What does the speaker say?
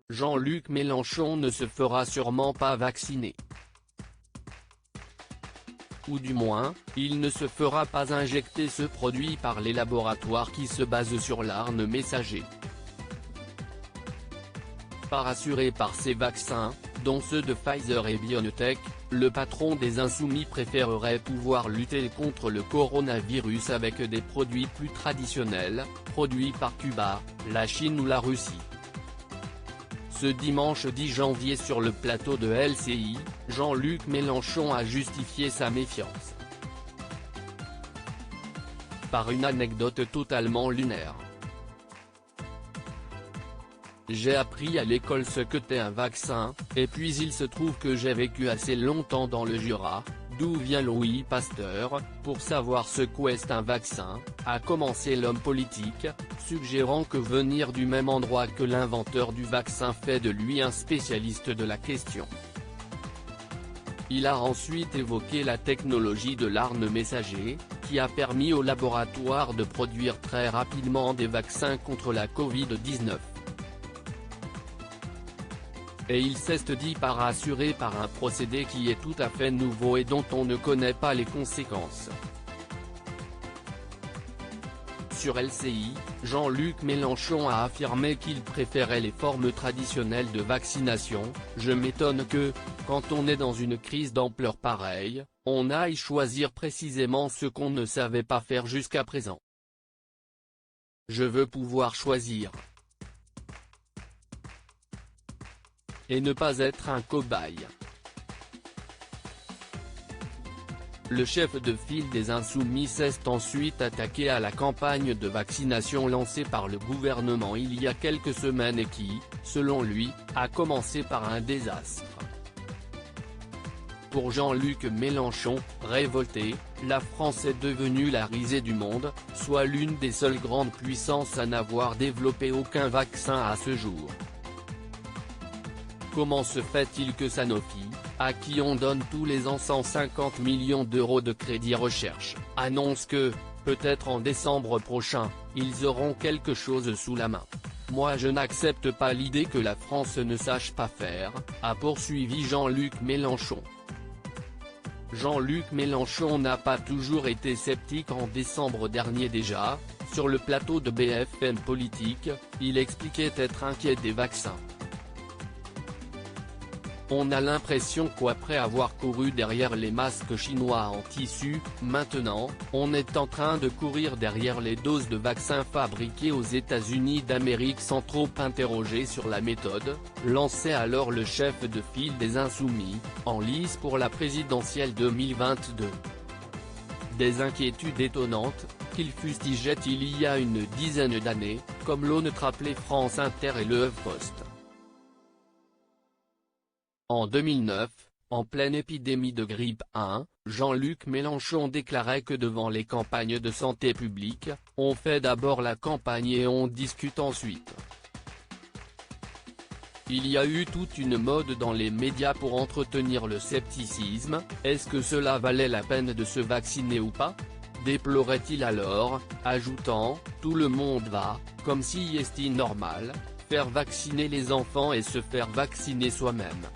Jean-Luc Mélenchon ne se fera sûrement pas vacciner. Ou du moins, il ne se fera pas injecter ce produit par les laboratoires qui se basent sur l'ARN messager. Pas rassuré par ces vaccins, dont ceux de Pfizer et BioNTech, le patron des Insoumis préférerait pouvoir lutter contre le coronavirus avec des produits plus traditionnels, produits par Cuba, la Chine ou la Russie. Ce dimanche 10 janvier sur le plateau de LCI, Jean-Luc Mélenchon a justifié sa méfiance par une anecdote totalement lunaire. J'ai appris à l'école ce que t'est un vaccin, et puis il se trouve que j'ai vécu assez longtemps dans le Jura, d'où vient Louis Pasteur, pour savoir ce qu'est un vaccin, a commencé l'homme politique, suggérant que venir du même endroit que l'inventeur du vaccin fait de lui un spécialiste de la question. Il a ensuite évoqué la technologie de l'ARN messager, qui a permis au laboratoire de produire très rapidement des vaccins contre la Covid-19. Et il s'est dit rassuré par un procédé qui est tout à fait nouveau et dont on ne connaît pas les conséquences. Sur LCI, Jean-Luc Mélenchon a affirmé qu'il préférait les formes traditionnelles de vaccination. Je m'étonne que, quand on est dans une crise d'ampleur pareille, on aille choisir précisément ce qu'on ne savait pas faire jusqu'à présent. Je veux pouvoir choisir. Et ne pas être un cobaye. Le chef de file des Insoumis s'est ensuite attaqué à la campagne de vaccination lancée par le gouvernement il y a quelques semaines et qui, selon lui, a commencé par un désastre. Pour Jean-Luc Mélenchon, révolté, la France est devenue la risée du monde, soit l'une des seules grandes puissances à n'avoir développé aucun vaccin à ce jour. Comment se fait-il que Sanofi, à qui on donne tous les ans 150 millions d'euros de crédit recherche, annonce que, peut-être en décembre prochain, ils auront quelque chose sous la main? Moi je n'accepte pas l'idée que la France ne sache pas faire, a poursuivi Jean-Luc Mélenchon. Jean-Luc Mélenchon n'a pas toujours été sceptique. En décembre dernier déjà, sur le plateau de BFM Politique, il expliquait être inquiet des vaccins. On a l'impression qu'après avoir couru derrière les masques chinois en tissu, maintenant, on est en train de courir derrière les doses de vaccins fabriquées aux États-Unis d'Amérique sans trop interroger sur la méthode, lançait alors le chef de file des Insoumis, en lice pour la présidentielle 2022. Des inquiétudes étonnantes, qu'il fustigeait il y a une dizaine d'années, comme l'ont rappelé France Inter et Le Post. En 2009, en pleine épidémie de grippe 1, Jean-Luc Mélenchon déclarait que devant les campagnes de santé publique, on fait d'abord la campagne et on discute ensuite. Il y a eu toute une mode dans les médias pour entretenir le scepticisme. Est-ce que cela valait la peine de se vacciner ou pas? Déplorait-il alors, ajoutant, tout le monde va, comme si c'était normal, faire vacciner les enfants et se faire vacciner soi-même.